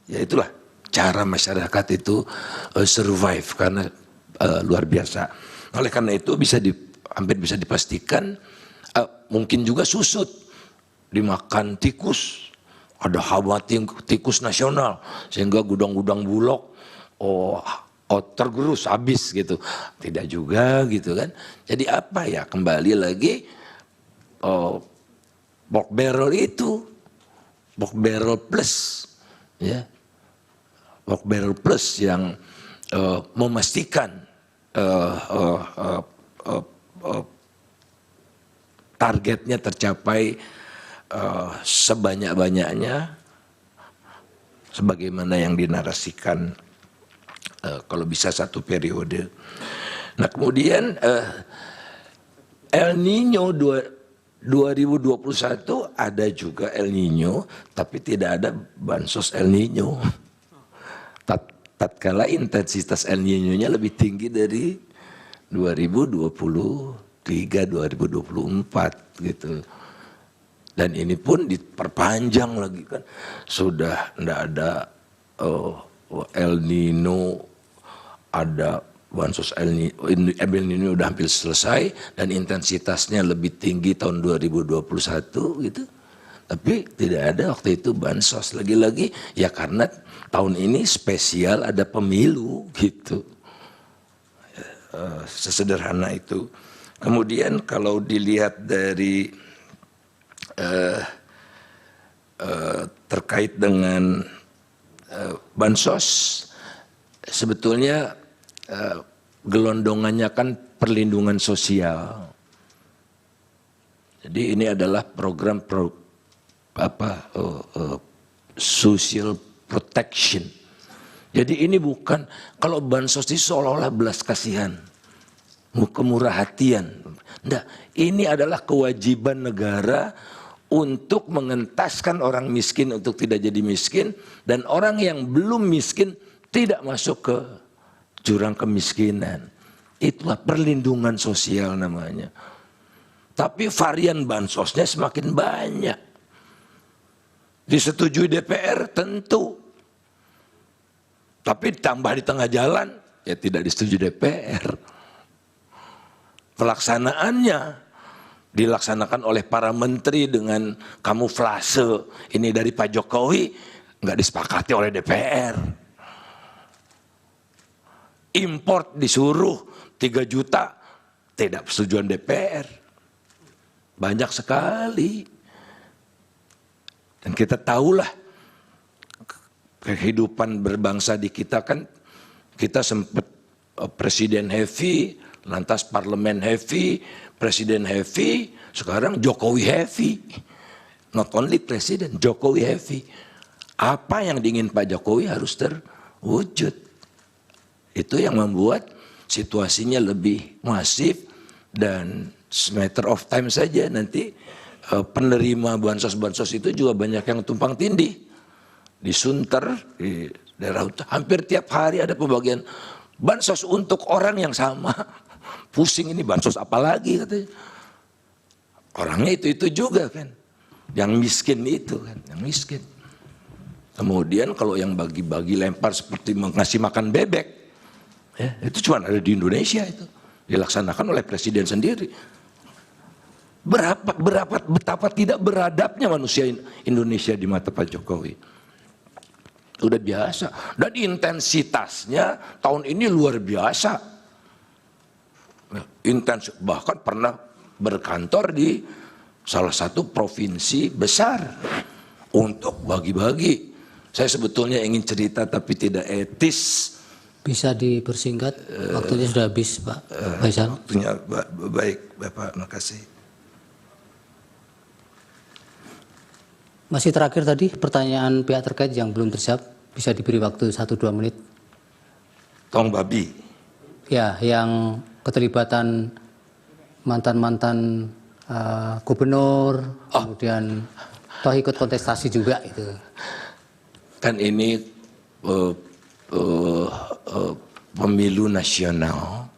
Ya itulah cara masyarakat itu survive karena luar biasa. Oleh karena itu hampir bisa dipastikan mungkin juga susut dimakan tikus. Ada hama tikus nasional sehingga gudang-gudang Bulog tergerus habis gitu. Tidak juga gitu kan. Jadi apa ya, kembali lagi pork barrel itu pork barrel plus ya. Pork barrel plus yang memastikan targetnya tercapai sebanyak-banyaknya sebagaimana yang dinarasikan kalau bisa satu periode. Nah kemudian El Nino 2021 ada juga El Nino, tapi tidak ada bansos El Nino. Tatkala intensitas El Nino-nya lebih tinggi dari 2023-2024 gitu. Dan ini pun diperpanjang lagi kan, sudah tidak ada El Nino, ada bansos El Nino udah hampir selesai dan intensitasnya lebih tinggi tahun 2021 gitu. Tapi tidak ada waktu itu bansos, lagi-lagi ya karena tahun ini spesial ada pemilu gitu. Sesederhana itu. Kemudian kalau dilihat dari terkait dengan bansos, sebetulnya gelondongannya kan perlindungan sosial. Jadi ini adalah program social protection. Jadi ini bukan, kalau bansos itu seolah-olah belas kasihan, kemurah hatian. Enggak, ini adalah kewajiban negara untuk mengentaskan orang miskin untuk tidak jadi miskin, dan orang yang belum miskin tidak masuk ke jurang kemiskinan. Itulah perlindungan sosial namanya. Tapi varian bansosnya semakin banyak. Disetujui DPR tentu. Tapi tambah di tengah jalan, ya tidak disetujui DPR. Pelaksanaannya dilaksanakan oleh para menteri dengan kamuflase. Ini dari Pak Jokowi, nggak disepakati oleh DPR. Import disuruh 3 juta, tidak persetujuan DPR. Banyak sekali. Dan kita tahulah kehidupan berbangsa di kita kan, kita sempat presiden heavy, lantas parlemen heavy, presiden heavy, sekarang Jokowi heavy. Not only presiden, Jokowi heavy. Apa yang diingin Pak Jokowi harus terwujud. Itu yang membuat situasinya lebih masif, dan matter of time saja nanti penerima bansos-bansos itu juga banyak yang tumpang tindih. Di Sunter, di daerah hampir tiap hari ada pembagian bansos untuk orang yang sama. Pusing ini bansos apa lagi katanya. Orangnya itu juga kan. Yang miskin itu kan, yang miskin. Kemudian kalau yang bagi-bagi lempar seperti ngasih makan bebek, ya, itu cuma ada di Indonesia itu. Dilaksanakan oleh presiden sendiri. Betapa tidak beradabnya manusia Indonesia di mata Pak Jokowi. Udah biasa. Dan intensitasnya tahun ini luar biasa. Intens, bahkan pernah berkantor di salah satu provinsi besar untuk bagi-bagi. Saya sebetulnya ingin cerita tapi tidak etis. Bisa dipersingkat, waktunya sudah habis Pak Faisal. Waktunya baik Bapak, makasih. Masih terakhir tadi pertanyaan pihak terkait yang belum terjawab, bisa diberi waktu 1-2 menit. Tong babi. Ya, yang keterlibatan mantan-mantan gubernur, kemudian toh ikut kontestasi juga itu. Kan ini pemilu nasional,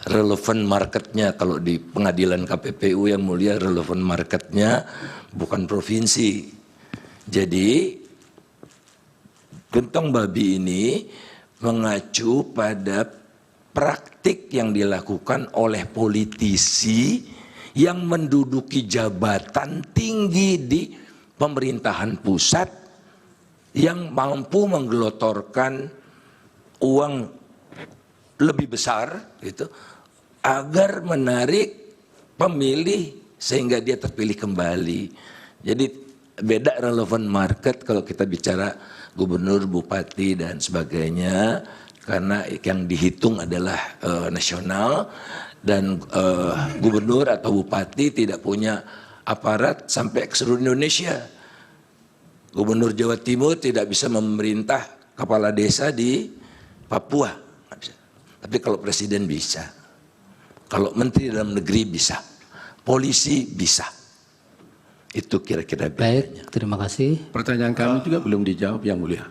relevan marketnya kalau di pengadilan KPPU yang mulia, relevan marketnya bukan provinsi. Jadi gentong babi ini mengacu pada praktik yang dilakukan oleh politisi yang menduduki jabatan tinggi di pemerintahan pusat yang mampu menggelotorkan uang lebih besar gitu agar menarik pemilih sehingga dia terpilih kembali. Jadi beda relevan market kalau kita bicara gubernur, bupati dan sebagainya, karena yang dihitung adalah nasional dan gubernur atau bupati tidak punya aparat sampai ke seluruh Indonesia. Gubernur Jawa Timur tidak bisa memerintah kepala desa di Papua, nggak bisa. Tapi kalau presiden bisa, kalau menteri dalam negeri bisa, polisi bisa. Itu kira-kira bedanya. Baik, terima kasih. Pertanyaan kami juga belum dijawab, Yang Mulia.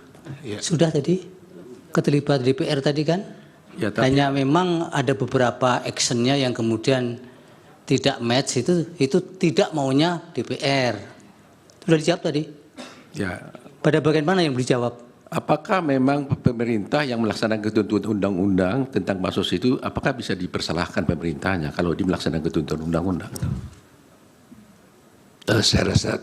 Sudah tadi keterlibatan DPR tadi kan? Ya, tapi Hanya memang ada beberapa actionnya yang kemudian tidak match, itu tidak maunya DPR. Sudah dijawab tadi. ya, Pada bagian mana yang dijawab? apakah memang pemerintah yang melaksanakan ketentuan undang-undang tentang bansos itu, apakah bisa dipersalahkan pemerintahnya kalau dia melaksanakan ketentuan undang-undang? Saya rasa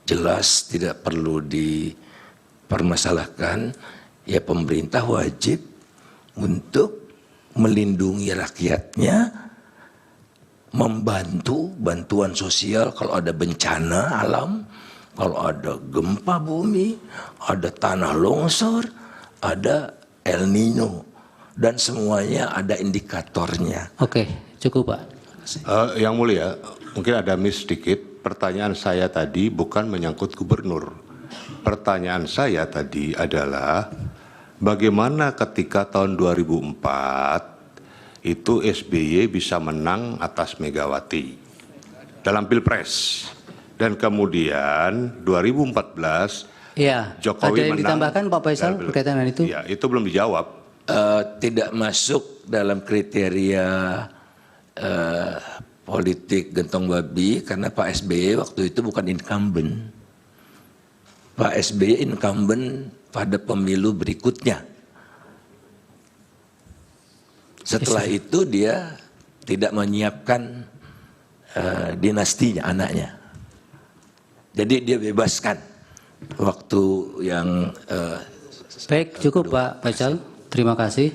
jelas tidak perlu dipermasalahkan. Ya pemerintah wajib untuk melindungi rakyatnya, membantu bantuan sosial kalau ada bencana alam, kalau ada gempa bumi, ada tanah longsor, ada El Nino, dan semuanya ada indikatornya. Oke, cukup Pak. Yang Mulia, mungkin ada miss sedikit. Pertanyaan saya tadi bukan menyangkut gubernur. Pertanyaan saya tadi adalah bagaimana ketika tahun 2004 itu SBY bisa menang atas Megawati dalam Pilpres. Dan kemudian 2014 Iya, Jokowi ada yang menang ditambahkan Pak Faisal dalam berkaitan dengan itu? Ya, itu belum dijawab. Tidak masuk dalam kriteria politik gentong babi karena Pak SBY waktu itu bukan incumbent. Pak SBY incumbent pada pemilu berikutnya. Setelah itu dia tidak menyiapkan dinastinya, anaknya. Jadi dia bebaskan waktu yang Baik, cukup Pak Faisal. Terima kasih.